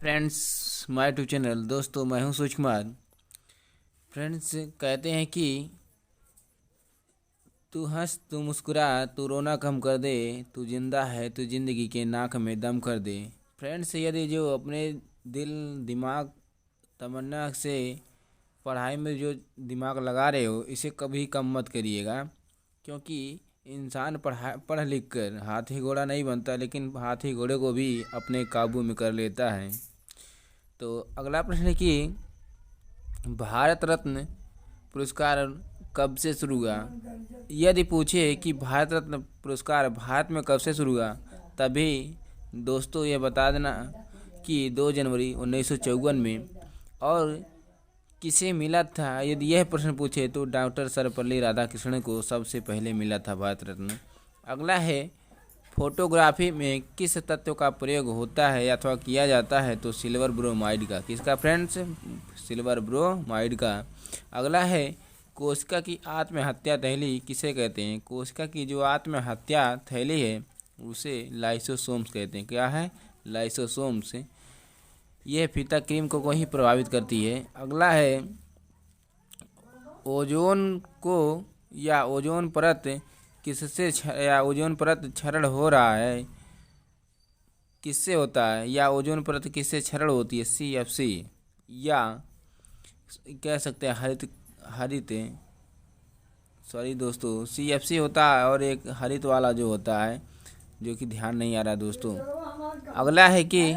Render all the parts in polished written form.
Friends, my to channel. दोस्तों, मैं हूं सूरज कुमार। फ्रेंड्स, कहते हैं कि तू हंस, तू मुस्कुरा, तू रोना कम कर दे, तू जिंदा है, तू जिंदगी के नाक में दम कर दे। फ्रेंड्स, यदि जो अपने दिल दिमाग तमन्ना से पढ़ाई में जो दिमाग लगा रहे हो, इसे कभी कम मत करिएगा, क्योंकि इंसान पढ़ लिख कर हाथी घोड़ा नहीं बनता, लेकिन हाथी घोड़े को भी अपने काबू में कर लेता है। तो अगला प्रश्न है कि भारत रत्न पुरस्कार कब से शुरू हुआ। यदि पूछे कि भारत रत्न पुरस्कार भारत में कब से शुरू हुआ, तभी दोस्तों ये बता देना कि 2 जनवरी 1954 में। और किसे मिला था, यदि यह प्रश्न पूछे तो डॉक्टर सर्वपल्ली राधाकृष्णन को सबसे पहले मिला था भारत रत्न। अगला है, फोटोग्राफी में किस तत्व का प्रयोग होता है अथवा किया जाता है, तो सिल्वर ब्रोमाइड का। किसका फ्रेंड्स? सिल्वर ब्रोमाइड का। अगला है, कोशिका की आत्महत्या थैली किसे कहते हैं। कोशिका की जो आत्महत्या थैली है उसे लाइसोसोम्स कहते हैं। क्या है? लाइसोसोम्स। यह फीता क्रीम को ही प्रभावित करती है। अगला है, ओजोन को या ओजोन परत किससे या ओजोन परत क्षरण हो रहा है, किससे होता है, या ओजोन परत किससे क्षरण होती है। CFC, या कह सकते हैं हरित सॉरी दोस्तों, CFC होता है, और एक हरित वाला जो होता है, जो कि ध्यान नहीं आ रहा दोस्तों। अगला है कि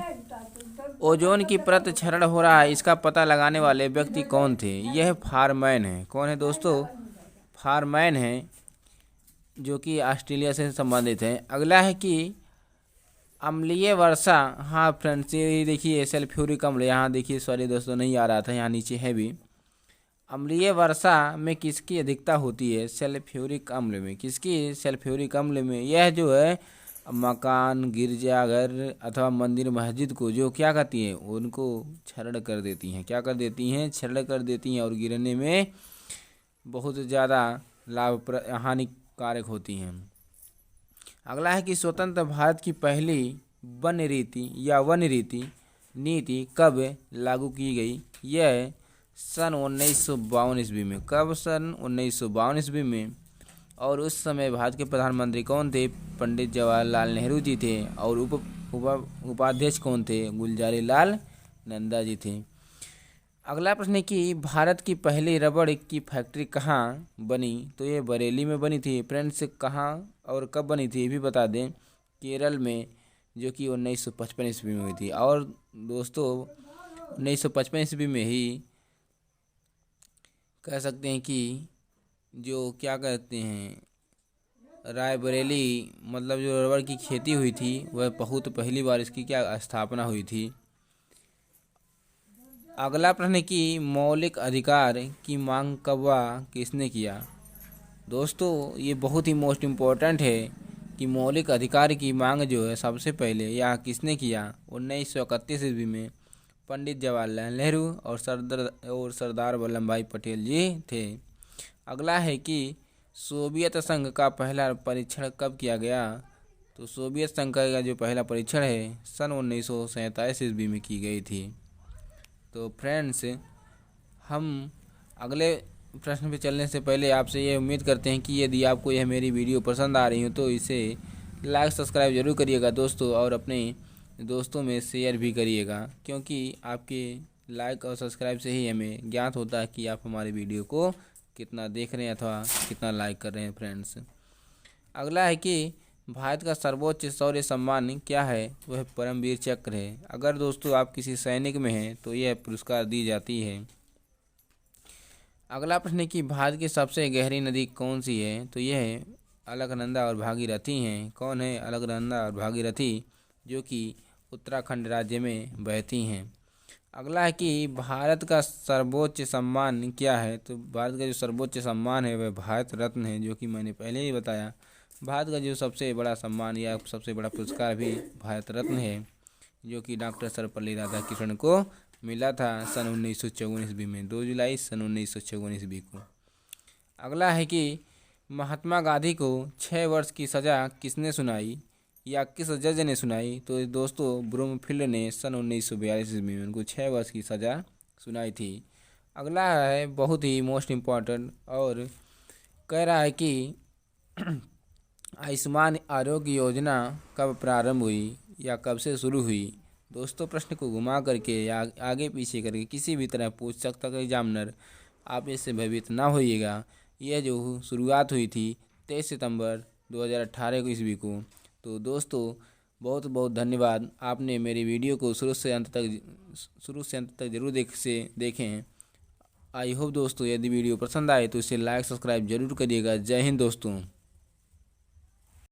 ओजोन की परत क्षरण हो रहा है, इसका पता लगाने वाले व्यक्ति कौन थे। यह फारमैन है। कौन है दोस्तों? फारमैन है, जो कि ऑस्ट्रेलिया से संबंधित है। अगला है कि अम्लीय वर्षा। हाँ फ्रेंड्स, ये देखिए सल्फ्यूरिक अम्ल, यहाँ देखिए, सॉरी दोस्तों नहीं आ रहा था, यहाँ नीचे है भी। अम्लीय वर्षा में किसकी अधिकता होती है? सल्फ्यूरिक अम्ल में। किसकी? सल्फ्यूरिक अम्ल में। यह जो है मकान, गिरजाघर अथवा मंदिर मस्जिद को जो क्या करती हैं, उनको क्षरण कर देती हैं। क्या कर देती हैं? क्षरण कर देती हैं, और गिरने में बहुत ज़्यादा हानिकारक होती हैं। अगला है कि स्वतंत्र भारत की पहली वन रीति नीति कब लागू की गई। यह सन 1952 ईस्वी में। कब? सन 1952 ईस्वी में। और उस समय भारत के प्रधानमंत्री कौन थे? पंडित जवाहरलाल नेहरू जी थे। और उपाध्यक्ष कौन थे? गुलजारी लाल नंदा जी थे। अगला प्रश्न है कि भारत की पहली रबड़ की फैक्ट्री कहाँ बनी, तो ये बरेली में बनी थी। फ्रेंड्स, कहाँ और कब बनी थी ये भी बता दें। केरल में, जो कि 1955 ईस्वी में हुई थी। और दोस्तों 1955 ईस्वी में ही कह सकते हैं कि जो क्या कहते हैं, रायबरेली, मतलब जो रबड़ की खेती हुई थी, वह बहुत पहली बार इसकी क्या स्थापना हुई थी। अगला प्रश्न है कि मौलिक अधिकार की मांग कब किसने किया। दोस्तों, ये बहुत ही मोस्ट इम्पोर्टेंट है कि मौलिक अधिकार की मांग जो है सबसे पहले यह किसने किया। 1931 ईस्वी में पंडित जवाहरलाल नेहरू और सरदार वल्लभ भाई पटेल जी थे। अगला है कि सोवियत संघ का पहला परीक्षण कब किया गया, तो सोवियत संघ का जो पहला परीक्षण है सन 1947 ईस्वी में की गई थी। तो फ्रेंड्स, हम अगले प्रश्न पे चलने से पहले आपसे ये उम्मीद करते हैं कि यदि आपको यह मेरी वीडियो पसंद आ रही हो तो इसे लाइक सब्सक्राइब जरूर करिएगा दोस्तों, और अपने दोस्तों में शेयर भी करिएगा, क्योंकि आपके लाइक और सब्सक्राइब से ही हमें ज्ञात होता है कि आप हमारी वीडियो को कितना देख रहे हैं अथवा कितना लाइक कर रहे हैं। फ्रेंड्स, अगला है कि भारत का सर्वोच्च शौर्य सम्मान क्या है, वह परमवीर चक्र है। अगर दोस्तों आप किसी सैनिक में हैं तो यह पुरस्कार दी जाती है। अगला प्रश्न है कि भारत की सबसे गहरी नदी कौन सी है, तो यह अलकनंदा और भागीरथी हैं। कौन है? अलकनंदा और भागीरथी, जो कि उत्तराखंड राज्य में बहती हैं। अगला है कि भारत का सर्वोच्च सम्मान क्या है, तो भारत का जो सर्वोच्च सम्मान है वह भारत रत्न है, जो कि मैंने पहले ही बताया। भारत का जो सबसे बड़ा सम्मान या सबसे बड़ा पुरस्कार भी भारत रत्न है, जो कि डॉक्टर सर्वपल्ली राधाकृष्णन को मिला था सन 1954 ईस्वी में, 2 जुलाई सन 1954 ईस्वी को। अगला है कि महात्मा गांधी को 6 वर्ष की सज़ा किसने सुनाई। या किस जज ने सुनाई? तो दोस्तों ब्रूमफील्ड ने सन 1942 में उनको 6 वर्ष की सज़ा सुनाई थी। अगला है बहुत ही मोस्ट इम्पॉर्टेंट, और कह रहा है कि आयुष्मान आरोग्य योजना कब प्रारंभ हुई या कब से शुरू हुई? दोस्तों प्रश्न को घुमा करके या आगे पीछे करके किसी भी तरह पूछ सकता है एग्जामिनर, आप इससे भयभीत ना होइएगा। यह जो शुरुआत हुई थी 23 सितंबर 2018 को ईस्वी को। तो दोस्तों बहुत बहुत धन्यवाद, आपने मेरी वीडियो को शुरू से अंत तक जरूर देखें। आई होप दोस्तों यदि वीडियो पसंद आए तो इसे लाइक सब्सक्राइब जरूर करिएगा। जय हिंद दोस्तों।